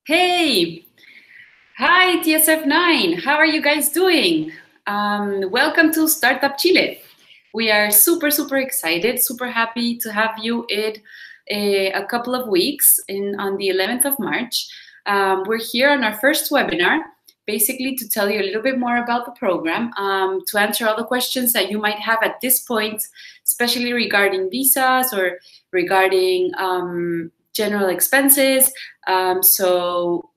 Hey, hi TSF9. How are you guys doing? Welcome to Startup Chile. We are super excited, super happy to have you in a couple of weeks on the 11th of March. We're here on our first webinar, basically to tell you a little bit more about the program, to answer all the questions that you might have at this point, especially regarding visas or regarding general expenses. So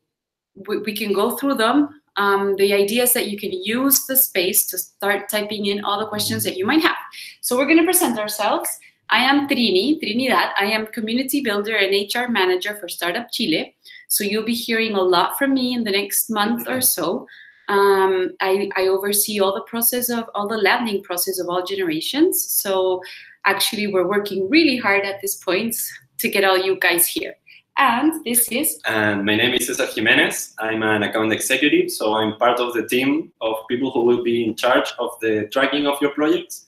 we can go through them. The idea is that you can use the space to start typing in all the questions that you might have. So we're going to present ourselves. I am Trinidad. I am community builder and HR manager for Startup Chile. So you'll be hearing a lot from me in the next month or so. I oversee all the landing process of all generations. So actually we're working really hard at this point to get all you guys here. And this is... And my name is Cesar Jimenez. I'm an account executive, so I'm part of the team of people who will be in charge of the tracking of your projects,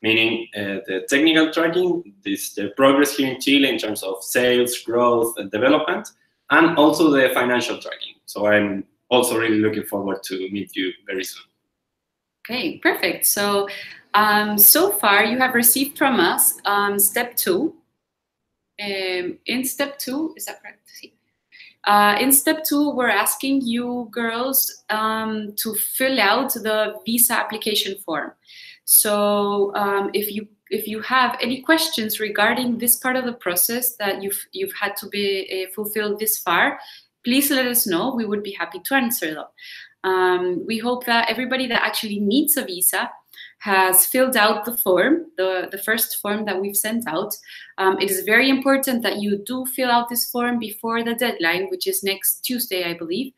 meaning the technical tracking, the progress here in Chile in terms of sales, growth, and development, and also the financial tracking. So I'm also really looking forward to meet you very soon. Okay, perfect. So, so far you have received from us step 2. In step 2, is that correct? In step 2, we're asking you girls to fill out the visa application form. So if you have any questions regarding this part of the process that you've had to be fulfilled this far, please let us know. We would be happy to answer them. We hope that everybody that actually needs a visa has filled out the form, the first form that we've sent out. It is very important that you do fill out this form before the deadline, which is next Tuesday, I believe,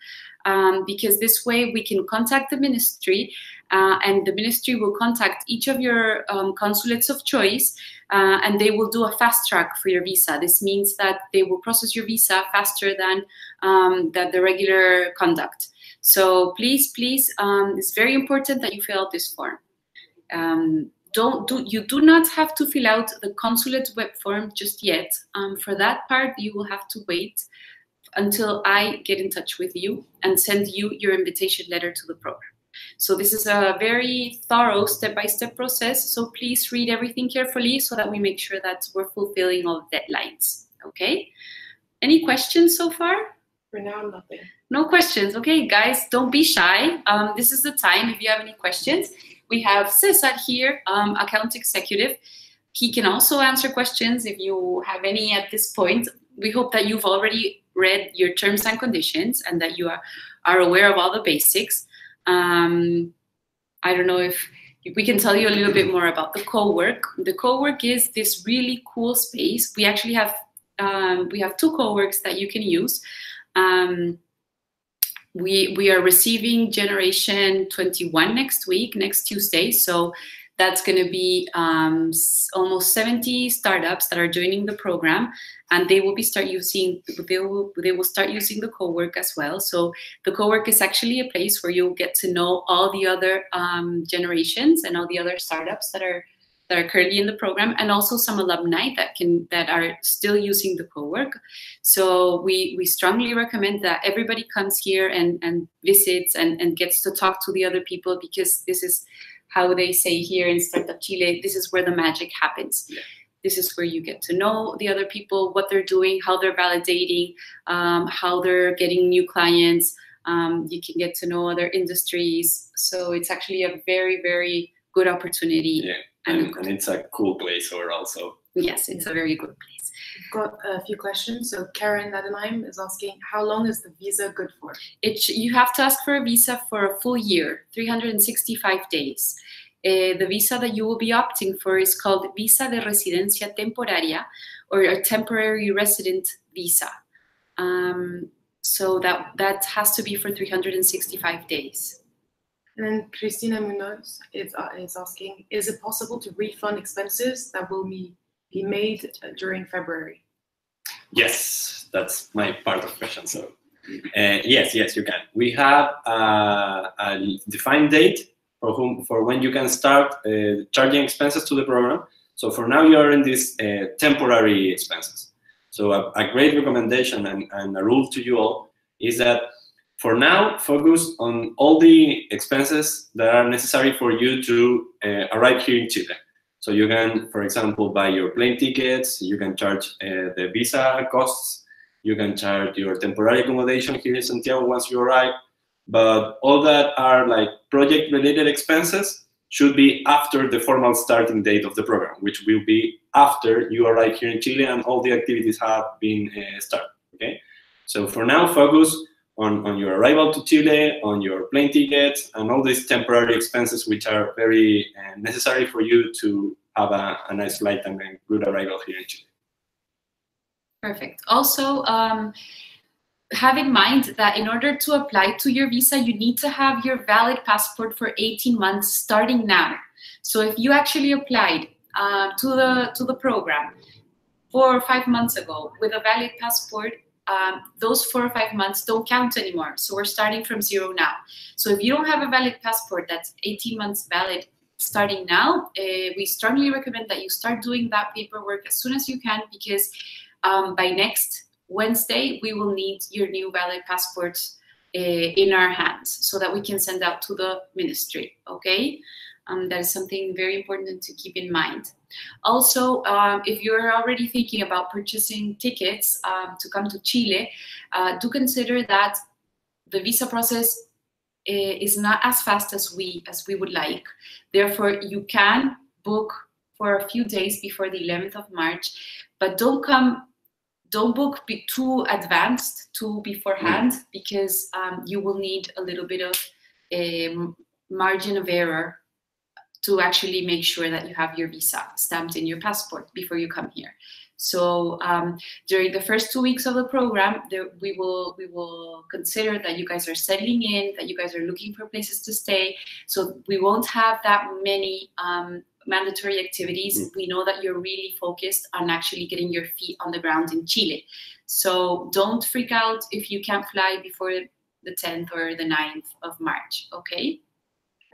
because this way we can contact the ministry and the ministry will contact each of your consulates of choice and they will do a fast track for your visa. This means that they will process your visa faster than the regular conduct. So please, it's very important that you fill out this form. You do not have to fill out the consulate web form just yet. For that part, you will have to wait until I get in touch with you and send you your invitation letter to the program. So this is a very thorough step-by-step process. So please read everything carefully so that we make sure that we're fulfilling all the deadlines. Okay? Any questions so far? For now, nothing. No questions. Okay, guys, don't be shy. This is the time if you have any questions. We have Cesar here, account executive. He can also answer questions if you have any at this point. We hope that you've already read your terms and conditions and that you are aware of all the basics. I don't know if we can tell you a little bit more about the co-work. The co-work is this really cool space. We actually have 2 co-works that you can use. We are receiving generation 21 next week, next Tuesday. So that's going to be almost 70 startups that are joining the program, and they will start using the co-work as well. So the co-work is actually a place where you'll get to know all the other generations and all the other startups that are currently in the program, and also some alumni that are still using the co-work. So we strongly recommend that everybody comes here and visits and gets to talk to the other people, because this is how they say here in Startup Chile, this is where the magic happens. Yeah. This is where you get to know the other people, what they're doing, how they're validating, how they're getting new clients. You can get to know other industries. So it's actually a very good opportunity. Yeah. And it's a cool place overall. So yes, it's a very good place. We've got a few questions. So Karen Nadenheim is asking, how long is the visa good for? You have to ask for a visa for a full year, 365 days. The visa that you will be opting for is called Visa de Residencia Temporaria, or a temporary resident visa. So that has to be for 365 days. And then Cristina Munoz is asking, is it possible to refund expenses that will be made during February? Yes, that's my part of the question. So yes, you can. We have a defined date for when you can start charging expenses to the program. So for now, you are in these temporary expenses. So a great recommendation and a rule to you all is that for now, focus on all the expenses that are necessary for you to arrive here in Chile. So you can, for example, buy your plane tickets, you can charge the visa costs, you can charge your temporary accommodation here in Santiago once you arrive, but all that are like project-related expenses should be after the formal starting date of the program, which will be after you arrive here in Chile and all the activities have been started, okay? So for now, focus on your arrival to Chile, on your plane tickets, and all these temporary expenses which are very necessary for you to have a nice flight and a good arrival here in Chile. Perfect. Also, have in mind that in order to apply to your visa, you need to have your valid passport for 18 months starting now. So if you actually applied to the program 4 or 5 months ago with a valid passport, those 4 or 5 months don't count anymore. So we're starting from 0 now. So if you don't have a valid passport that's 18 months valid starting now, we strongly recommend that you start doing that paperwork as soon as you can, because by next Wednesday, we will need your new valid passports in our hands so that we can send out to the ministry, okay? That is something very important to keep in mind. Also, if you're already thinking about purchasing tickets to come to Chile, do consider that the visa process is not as fast as we would like. Therefore, you can book for a few days before the 11th of March, but don't book too advanced, too beforehand, because you will need a little bit of a margin of error to actually make sure that you have your visa stamped in your passport before you come here. So during the first 2 weeks of the program, we will consider that you guys are settling in, that you guys are looking for places to stay. So we won't have that many mandatory activities. We know that you're really focused on actually getting your feet on the ground in Chile. So don't freak out if you can't fly before the 10th or the 9th of March, okay?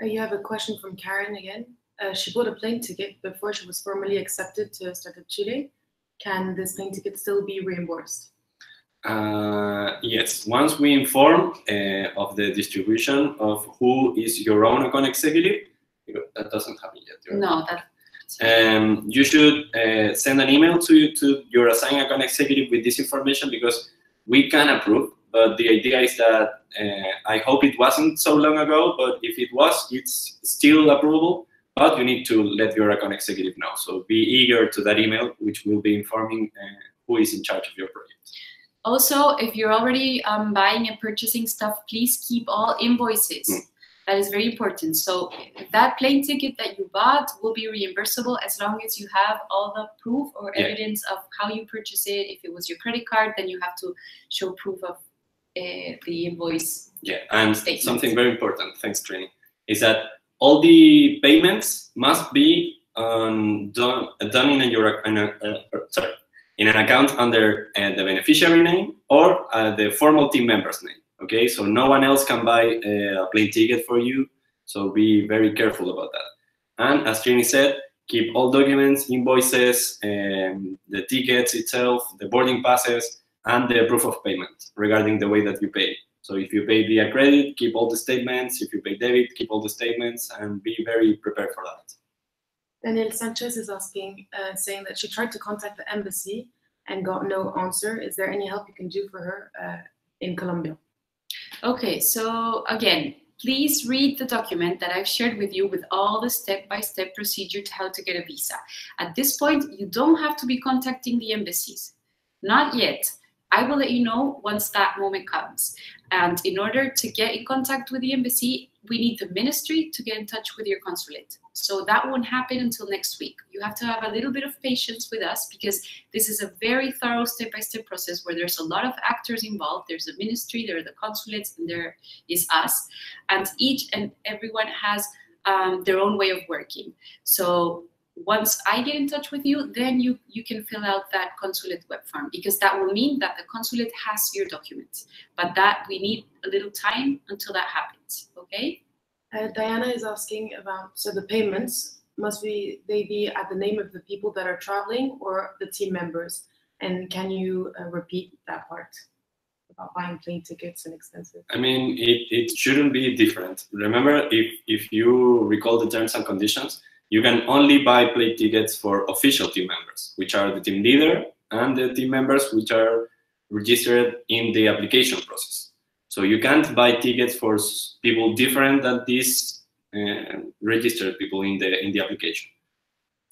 You have a question from Karen again. She bought a plane ticket before she was formally accepted to Start Up Chile. Can this plane ticket still be reimbursed? Yes, once we inform of the distribution of who is your own account executive, that doesn't happen yet. No, you should send an email to your assigned account executive with this information, because we can approve. But the idea is that I hope it wasn't so long ago, but if it was, it's still approvable. But you need to let your account executive know. So be eager to that email, which will be informing who is in charge of your project. Also, if you're already buying and purchasing stuff, please keep all invoices. That is very important. So that plane ticket that you bought will be reimbursable as long as you have all the proof or evidence of how you purchased it. If it was your credit card, then you have to show proof of the invoice. Yeah, and statement. Something very important, thanks Trini, is that all the payments must be done in an account under the beneficiary name or the formal team member's name. Okay, so no one else can buy a plane ticket for you. So be very careful about that. And as Trini said, keep all documents, invoices, the tickets itself, the boarding passes, and the proof of payment regarding the way that you pay. So if you pay via credit, keep all the statements. If you pay debit, keep all the statements, and be very prepared for that. Daniel Sanchez is asking, saying that she tried to contact the embassy and got no answer. Is there any help you can do for her in Colombia? Okay, so again, please read the document that I've shared with you with all the step-by-step procedure to how to get a visa. At this point, you don't have to be contacting the embassies. Not yet. I will let you know once that moment comes. And in order to get in contact with the embassy, we need the ministry to get in touch with your consulate. So that won't happen until next week. You have to have a little bit of patience with us, because this is a very thorough step-by-step process where there's a lot of actors involved. There's a ministry, there are the consulates, and there is us. And each and everyone has their own way of working. So once I get in touch with you, then you can fill out that consulate web form, because that will mean that the consulate has your documents. But that we need a little time until that happens, okay? Diana is asking about, so the payments, they be at the name of the people that are traveling or the team members? And can you repeat that part? about buying plane tickets and expenses? I mean, it shouldn't be different. Remember, if you recall the terms and conditions, you can only buy plane tickets for official team members, which are the team leader and the team members which are registered in the application process. So you can't buy tickets for people different than these registered people in the application.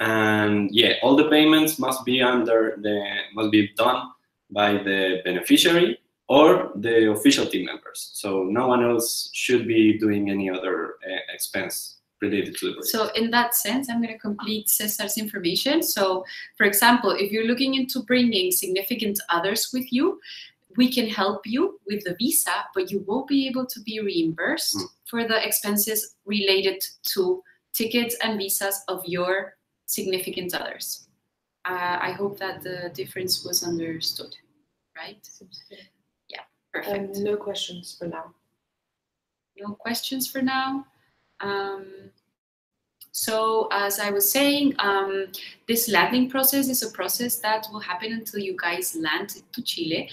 And yeah, all the payments must be done by the beneficiary or the official team members. So no one else should be doing any other expense related to the project. So in that sense, I'm going to complete Cesar's information. So for example, if you're looking into bringing significant others with you, we can help you with the visa, but you won't be able to be reimbursed for the expenses related to tickets and visas of your significant others. I hope that the difference was understood, right? Yeah, perfect. No questions for now. No questions for now. So as I was saying, this landing process is a process that will happen until you guys land to Chile.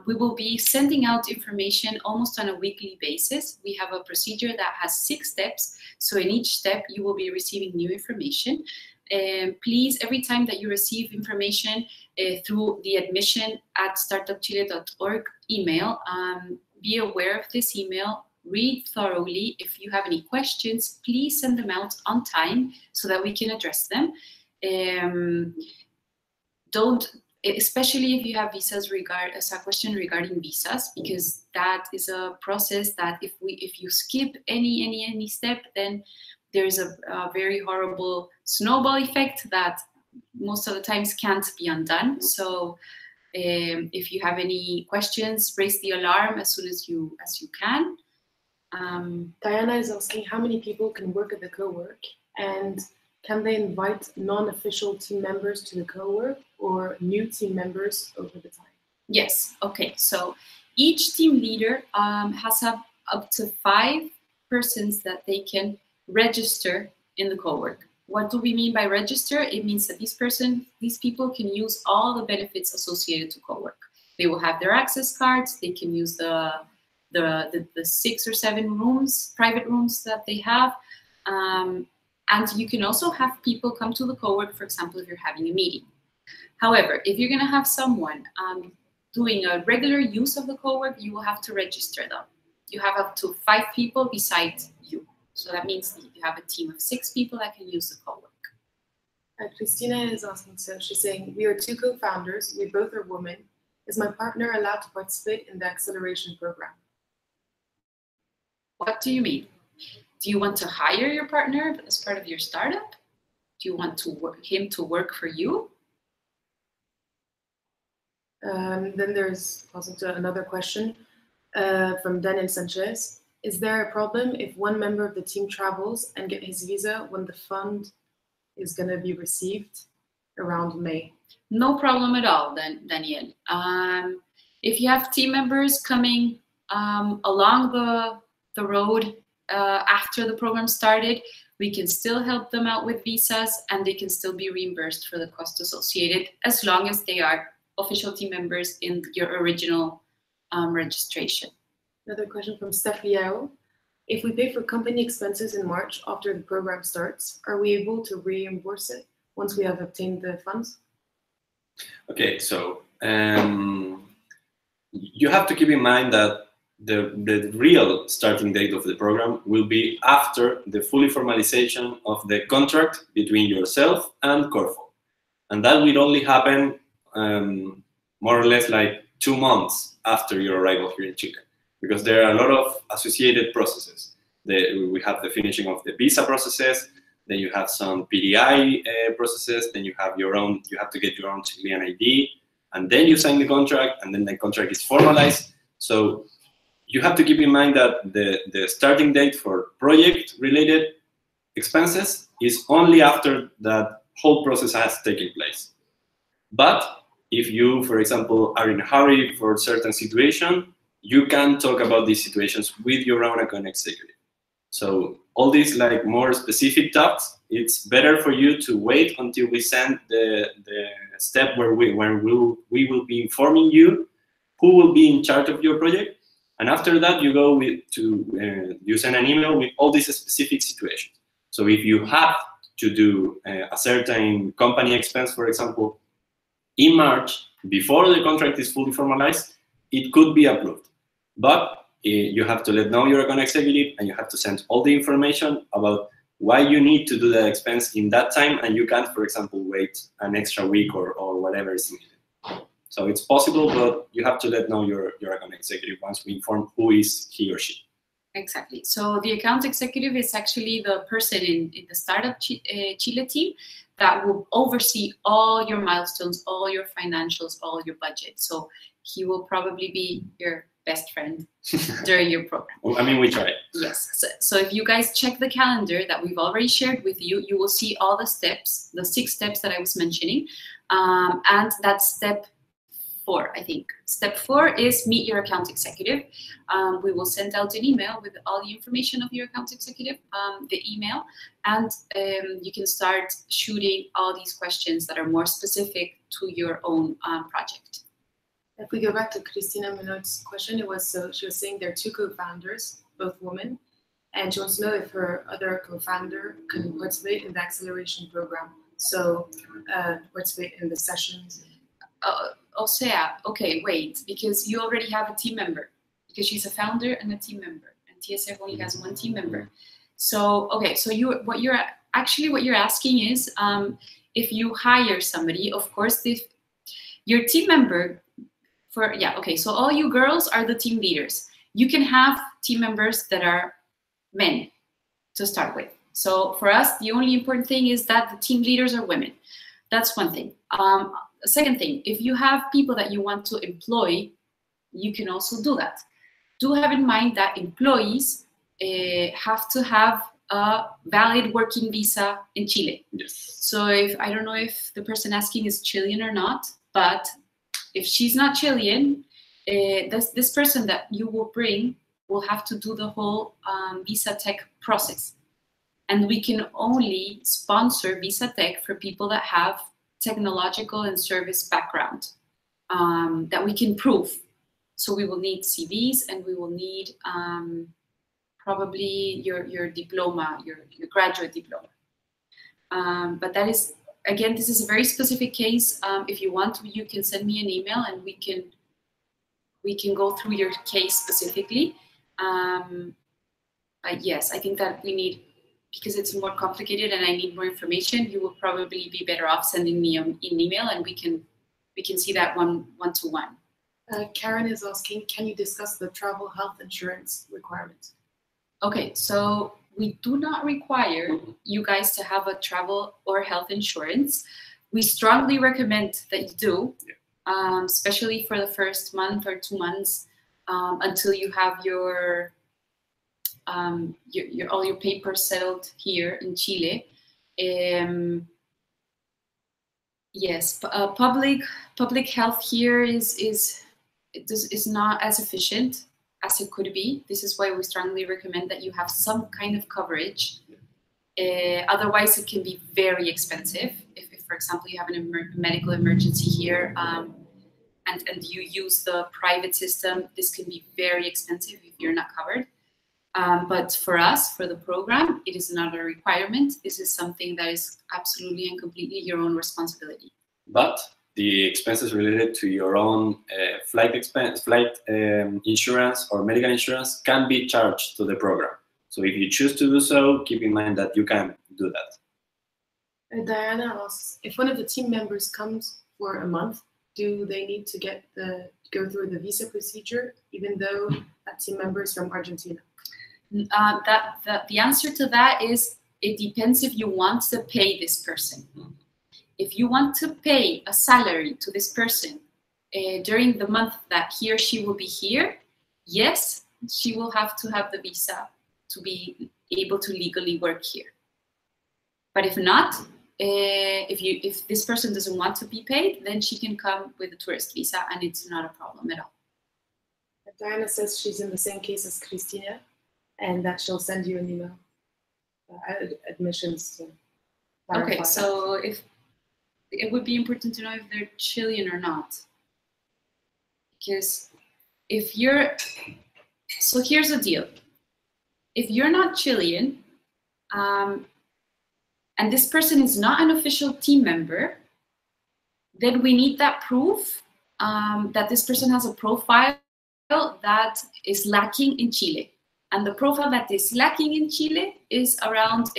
We will be sending out information almost on a weekly basis. We have a procedure that has 6 steps. So in each step, you will be receiving new information. Please, every time that you receive information through the admission@startupchile.org email, be aware of this email. Read thoroughly. If you have any questions, please send them out on time so that we can address them. Especially if you have visas as a question regarding visas, because that is a process that if you skip any step, then there's a very horrible snowball effect that most of the times can't be undone. So if you have any questions, raise the alarm as soon as you can. Diana is asking how many people can work at the co-work, and can they invite non-official team members to the co-work or new team members over the time? Yes, okay. So each team leader has up to 5 persons that they can register in the co-work. What do we mean by register? It means that these people can use all the benefits associated to co-work. They will have their access cards, they can use the 6 or 7 rooms, private rooms that they have. And you can also have people come to the co-work, for example, if you're having a meeting. However, if you're gonna have someone doing a regular use of the co-work, you will have to register them. You have up to 5 people besides you. So that means you have a team of 6 people that can use the co-work. Christina is asking, so she's saying, we are 2 co-founders, we both are women. Is my partner allowed to participate in the acceleration program? What do you mean? Do you want to hire your partner as part of your startup? Do you want him to work for you? Then there's also another question from Daniel Sanchez. Is there a problem if one member of the team travels and get his visa when the fund is going to be received around May? No problem at all, Daniel. If you have team members coming along the road after the program started, we can still help them out with visas, and they can still be reimbursed for the cost associated as long as they are official team members in your original registration. Another question from Steph Liao. If we pay for company expenses in March after the program starts, are we able to reimburse it once we have obtained the funds? Okay, so you have to keep in mind that the real starting date of the program will be after the fully formalization of the contract between yourself and Corfo. And that will only happen more or less like 2 months after your arrival here in Chile, because there are a lot of associated processes. We have the finishing of the visa processes, then you have some PDI processes, then you have you have to get your own Chilean ID, and then you sign the contract, and then the contract is formalized. So you have to keep in mind that the starting date for project-related expenses is only after that whole process has taken place. But if you, for example, are in a hurry for a certain situation, you can talk about these situations with your own account executive. So all these like more specific talks, it's better for you to wait until we send the step where we will be informing you who will be in charge of your project. And after that, you go you send an email with all these specific situations. So if you have to do a certain company expense, for example, in March, before the contract is fully formalized, it could be approved. But you have to let know your account executive, and you have to send all the information about why you need to do the expense in that time, and you can't, for example, wait an extra week or whatever is needed. So it's possible, but you have to let know your account executive once we inform who is he or she. Exactly. So the account executive is actually the person in the startup Chile team that will oversee all your milestones, all your financials, all your budget. So he will probably be your best friend during your program. Well, I mean, we try. Yes. So if you guys check the calendar that we've already shared with you, you will see all the steps, the 6 steps that I was mentioning. And that's step 4, I think. Step 4 is meet your account executive. We will send out an email with all the information of your account executive, the email, and you can start shooting all these questions that are more specific to your own project. If we go back to Cristina Minot's question, she was saying there are 2 co-founders, both women, and she wants to know if her other co-founder can participate in the acceleration program. So participate in the sessions. Okay, wait, because you already have a team member, because she's a founder and a team member, and TSF only has 1 team member. So, okay, so what you're asking is, if you hire somebody, of course, your team member, so all you girls are the team leaders. You can have team members that are men to start with. So for us, the only important thing is that the team leaders are women. That's one thing. Second thing, if you have people that you want to employ, you can also do that. Do have in mind that employees have to have a valid working visa in Chile. Yes. So I don't know if the person asking is Chilean or not, but if she's not Chilean, this person that you will bring will have to do the whole visa tech process. And we can only sponsor visa tech for people that have technological and service background that we can prove. So we will need CVs, and we will need probably your diploma, your graduate diploma. But that is, again, this is a very specific case. If you want, you can send me an email, and we can go through your case specifically. But yes, I think that we need, because it's more complicated and I need more information, you will probably be better off sending me an email, and we can see that one-to-one. Karen is asking, can you discuss the travel health insurance requirements? Okay, so we do not require you guys to have a travel or health insurance. We strongly recommend that you do, especially for the first month or 2 months, until you have all your papers settled here in Chile. Yes, public health here is not as efficient as it could be. This is why we strongly recommend that you have some kind of coverage. Otherwise, it can be very expensive. If for example, you have a medical emergency here and you use the private system, this can be very expensive if you're not covered. But for us, for the program, it is not a requirement. This is something that is absolutely and completely your own responsibility. But the expenses related to your own flight insurance or medical insurance can be charged to the program. So if you choose to do so, keep in mind that you can do that. Diana asks, if one of the team members comes for a month, do they need to go through the visa procedure, even though that team member is from Argentina? The answer to that is, it depends if you want to pay this person. If you want to pay a salary to this person during the month that he or she will be here, yes, she will have to have the visa to be able to legally work here. But if not, if this person doesn't want to be paid, then she can come with a tourist visa, and it's not a problem at all. Diana says she's in the same case as Cristina, and that she'll send you an email. Admissions to clarify. Okay, so if it would be important to know if they're Chilean or not, because if you're, so here's the deal. If you're not Chilean, and this person is not an official team member, then we need that proof that this person has a profile that is lacking in Chile. And the profile that is lacking in Chile is around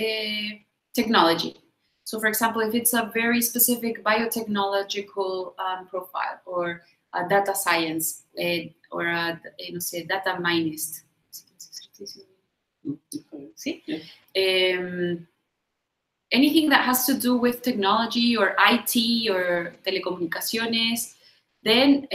technology. So for example, if it's a very specific biotechnological profile, or a data science, or a data minist. ¿Sí? Yeah. Anything that has to do with technology or IT or telecomunicaciones, then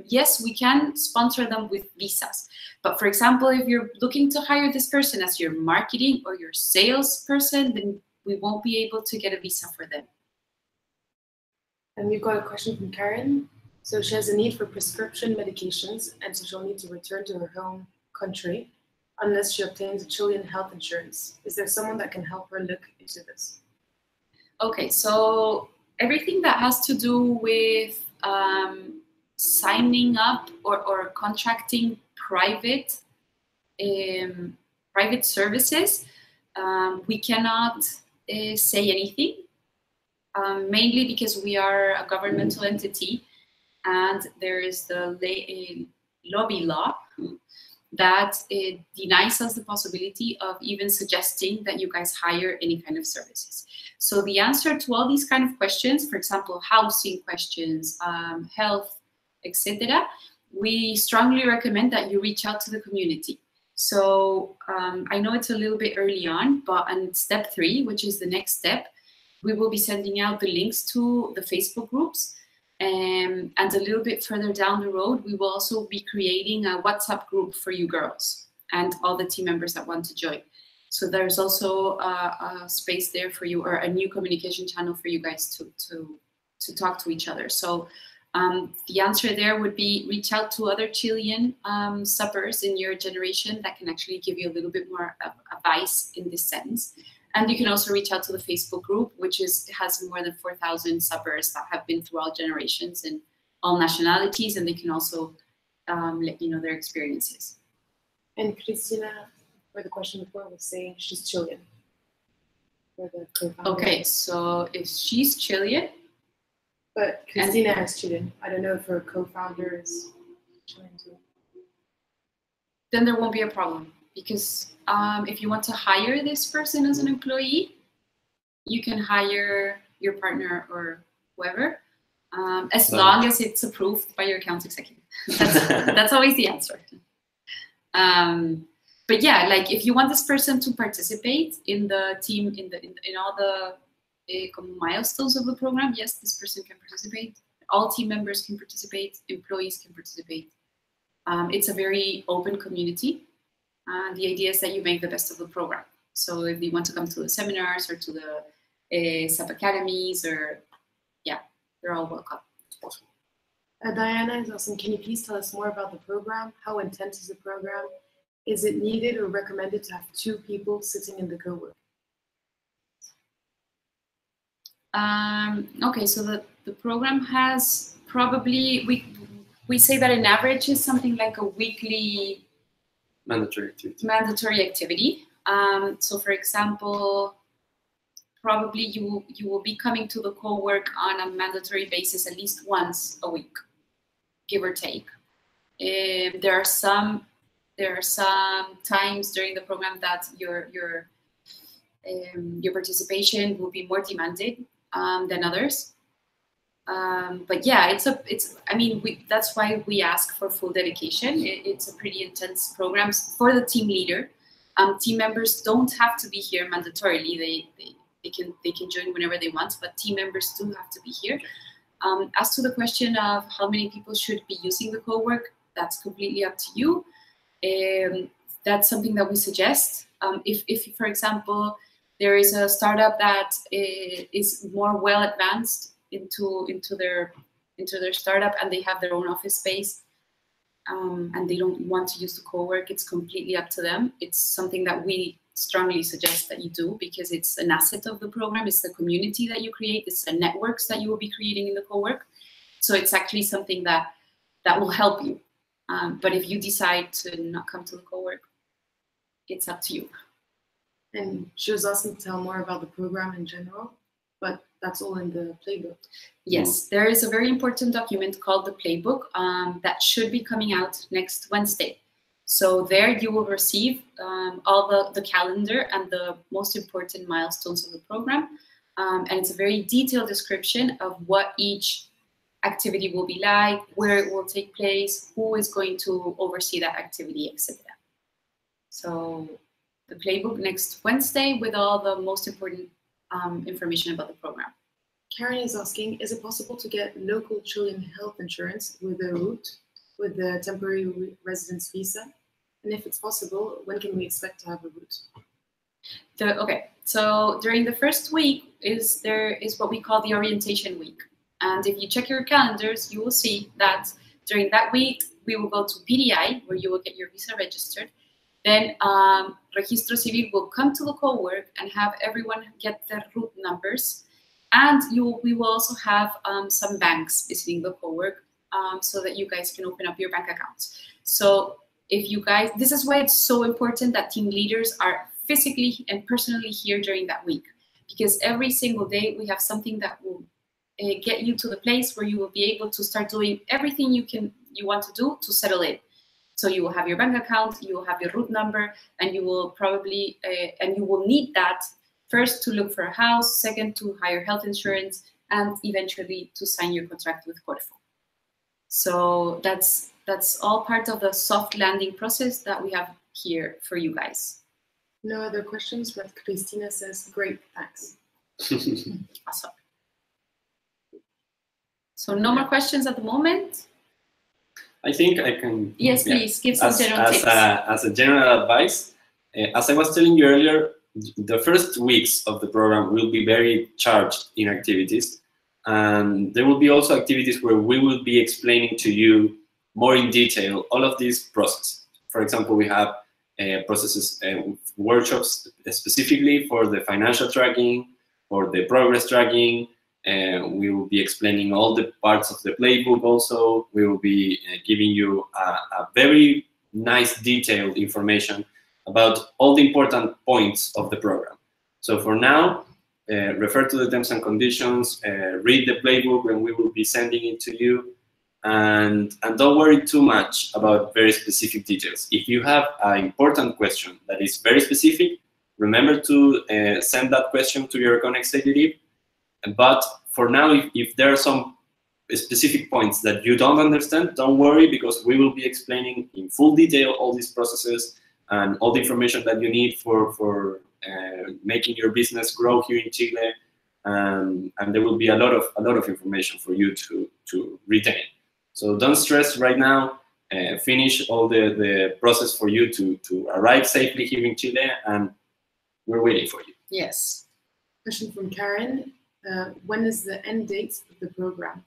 yes, we can sponsor them with visas. But for example, if you're looking to hire this person as your marketing or your sales person, then we won't be able to get a visa for them. And we've got a question from Karen. So she has a need for prescription medications, and so she'll need to return to her home country unless she obtains a Chilean health insurance. Is there someone that can help her look into this? Okay, so everything that has to do with signing up or contracting private services, we cannot say anything, mainly because we are a governmental entity, and there is the lobby law that denies us the possibility of even suggesting that you guys hire any kind of services. So the answer to all these kind of questions, for example, housing questions, health, etc., we strongly recommend that you reach out to the community. So I know it's a little bit early on, but on step 3, which is the next step, we will be sending out the links to the Facebook groups. And a little bit further down the road, we will also be creating a WhatsApp group for you girls and all the team members that want to join. So there's also a space there for you, or a new communication channel for you guys to talk to each other. So the answer there would be reach out to other Chilean suppers in your generation that can actually give you a little bit more advice in this sense. And you can also reach out to the Facebook group, which has more than 4,000 suppers that have been through all generations and all nationalities, and they can also let you know their experiences. And Christina, for the question before, was saying she's Chilean. Okay, so if she's Chilean. But Christina is Chilean. I don't know if her co-founder is Chilean too. Then there won't be a problem. Because if you want to hire this person as an employee, you can hire your partner or whoever, as long as it's approved by your account executive. That's always the answer. But yeah, like if you want this person to participate in the team, in all the milestones of the program, yes, this person can participate. All team members can participate. Employees can participate. It's a very open community. The idea is that you make the best of the program. So if you want to come to the seminars or to the SUP academies, or yeah, they're all welcome. Diana is asking, can you please tell us more about the program? How intense is the program? Is it needed or recommended to have 2 people sitting in the co-work? Okay, so the program has probably, we say that an average is something like a weekly mandatory activity. So for example, probably you will be coming to the co-work on a mandatory basis at least once a week, give or take. There are some times during the program that your participation will be more demanded than others. But yeah, that's why we ask for full dedication. It's a pretty intense program for the team leader. Team members don't have to be here mandatorily. They can join whenever they want, but team members do have to be here. As to the question of how many people should be using the co-work, that's completely up to you. That's something that we suggest. If for example, there is a startup that is more well advanced into their startup and they have their own office space, and they don't want to use the co-work, it's completely up to them. It's something that we strongly suggest that you do, because it's an asset of the program. It's the community that you create. It's the networks that you will be creating in the co-work. So it's actually something that will help you. But if you decide to not come to the co-work, it's up to you. And she was asking to tell more about the program in general, but that's all in the playbook. Yes, there is a very important document called the Playbook that should be coming out next Wednesday. So there you will receive all the calendar and the most important milestones of the program. And it's a very detailed description of what each activity will be like, where it will take place, who is going to oversee that activity, etc. So the Playbook next Wednesday with all the most important information about the program. Karen is asking, is it possible to get local Chilean health insurance with a route, with the temporary residence visa? And if it's possible, when can we expect to have a route? Okay, so during the first week there is what we call the orientation week. And if you check your calendars, you will see that during that week, we will go to PDI, where you will get your visa registered. Then Registro Civil will come to the co-work and have everyone get their route numbers. And we will also have some banks visiting the co-work so that you guys can open up your bank accounts. So if you guys, this is why it's so important that team leaders are physically and personally here during that week, because every single day we have something that will get you to the place where you will be able to start doing everything you want to do to settle in. So you will have your bank account, you will have your route number, and you will probably and you will need that first to look for a house, second to hire health insurance, and eventually to sign your contract with Corfo. So that's all part of the soft landing process that we have here for you guys. No other questions, but Christina says, great, thanks. Awesome. So no more questions at the moment? I think I can... Yes, please, give some general tips. As a general advice, as I was telling you earlier, the first weeks of the program will be very charged in activities. And there will be also activities where we will be explaining to you more in detail all of these processes. For example, we have processes, workshops specifically for the financial tracking, for the progress tracking. We will be explaining all the parts of the playbook also. We will be giving you a very nice detailed information about all the important points of the program. So for now, refer to the terms and conditions, read the playbook when we will be sending it to you, and don't worry too much about very specific details. If you have an important question that is very specific, remember to send that question to your account executive. But for now, if there are some specific points that you don't understand, don't worry, because we will be explaining in full detail all these processes and all the information that you need for making your business grow here in Chile, and there will be a lot of information for you to retain. So don't stress right now. Finish all the process for you to arrive safely here in Chile, and we're waiting for you. Yes. Question from Karen. When is the end date of the program?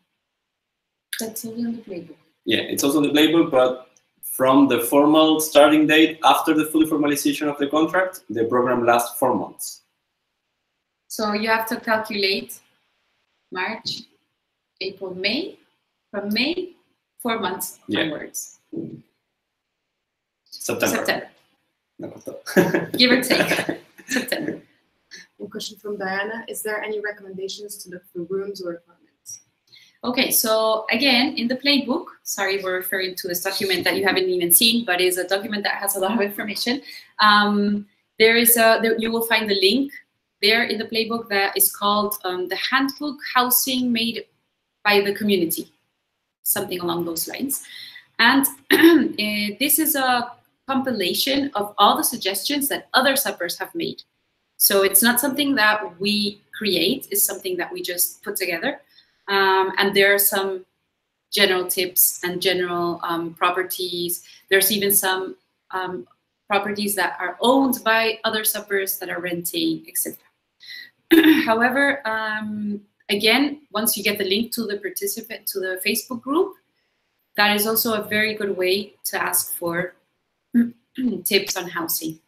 That's all in the playbook. Yeah, it's also in the playbook, but from the formal starting date, after the full formalization of the contract, the program lasts 4 months. So you have to calculate March, April, May. From May, 4 months onwards. September. Give or take. September. One question from Diana. Is there any recommendations to look for rooms or apartments? Okay, so again, in the playbook, sorry, we're referring to this document that you haven't even seen, but is a document that has a lot of information. You will find the link there in the playbook that is called the handbook housing made by the community, something along those lines. And this is a compilation of all the suggestions that other suppers have made. So it's not something that we create, it's something that we just put together. And there are some general tips and general properties. There's even some properties that are owned by other suppers that are renting, etc. However, again, once you get the link to the participant, to the Facebook group, that is also a very good way to ask for tips on housing.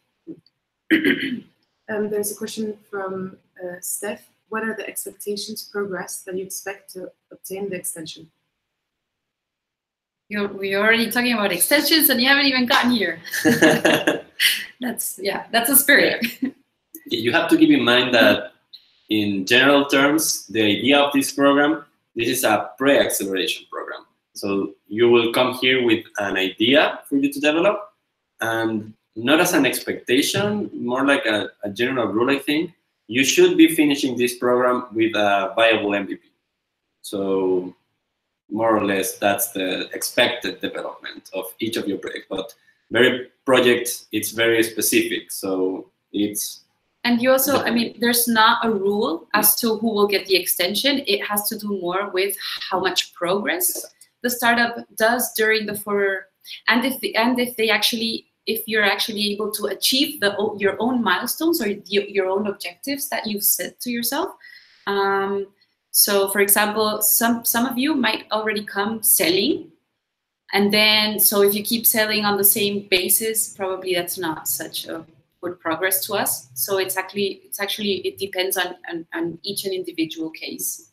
There's a question from Steph. What are the expectations progress that you expect to obtain the extension? We're already talking about extensions and you haven't even gotten here. That's a spirit. Yeah. You have to keep in mind that in general terms, the idea of this program, this is a pre-acceleration program. So you will come here with an idea for you to develop, and not as an expectation, more like a general rule, I think. You should be finishing this program with a viable MVP. So more or less, that's the expected development of each of your projects. But very projects, it's very specific. So it's... And you also, I mean, there's not a rule as to who will get the extension. It has to do more with how much progress the startup does during the and if you're actually able to achieve your own milestones or your own objectives that you've set to yourself. So, for example, some of you might already come selling, and then so if you keep selling on the same basis, probably that's not such a good progress to us. So it depends on each and individual case.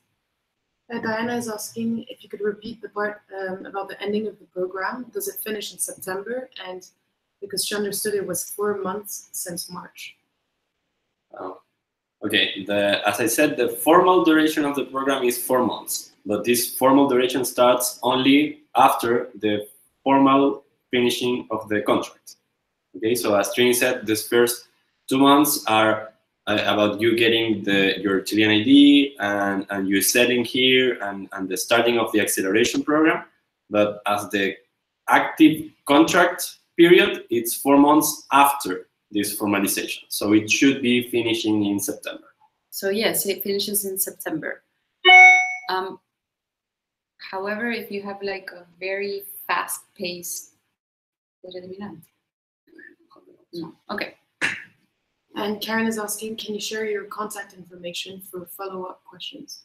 Diana is asking if you could repeat the part about the ending of the program. Does it finish in September? And because she understood it was 4 months since March. Okay, as I said, the formal duration of the program is 4 months, but this formal duration starts only after the formal finishing of the contract. Okay, so as Trini said, this first 2 months are about you getting your Chilean ID and you selling here and the starting of the acceleration program. But as the active contract period, it's 4 months after this formalization. So it should be finishing in September. So yes, it finishes in September. However, if you have like a very fast pace, no. Okay. And Karen is asking, can you share your contact information for follow-up questions?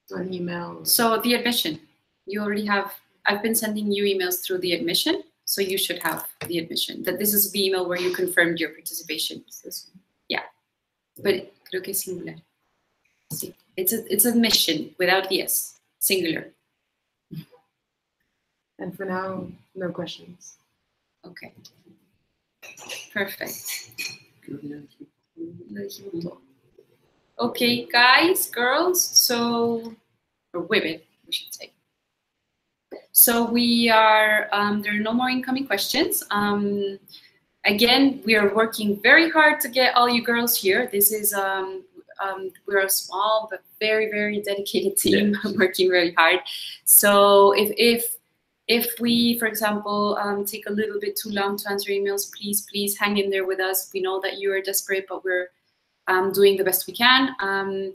So an email. So the admission, you already have, I've been sending you emails through the admission, so you should have the admission. That this is the email where you confirmed your participation. Yeah, but creo que es singular. Sí. It's admission without the S, singular. And for now, no questions. Okay. Perfect. Okay, guys, girls, or women, we should say. So we are, there are no more incoming questions. Again, we are working very hard to get all you girls here. This is, we're a small but very, very dedicated team, working very hard. So if we, for example, take a little bit too long to answer emails, please hang in there with us. We know that you are desperate, but we're doing the best we can. I'm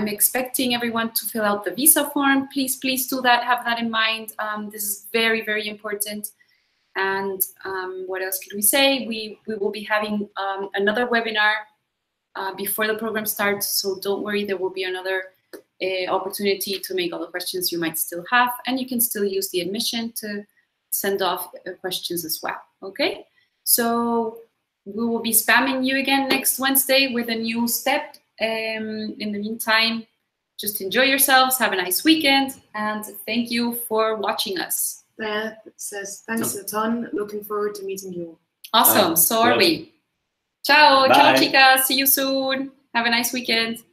expecting everyone to fill out the visa form. Please do that. Have that in mind. This is very, very important. And what else could we say? We will be having another webinar before the program starts. So don't worry, there will be another opportunity to make all the questions you might still have, and you can still use the admission to send off questions as well. Okay, so we will be spamming you again next Wednesday with a new step. In the meantime, just enjoy yourselves, have a nice weekend, and thank you for watching us. That says thanks a ton, looking forward to meeting you. Awesome, so are we. Ciao, ciao chicas, see you soon, have a nice weekend.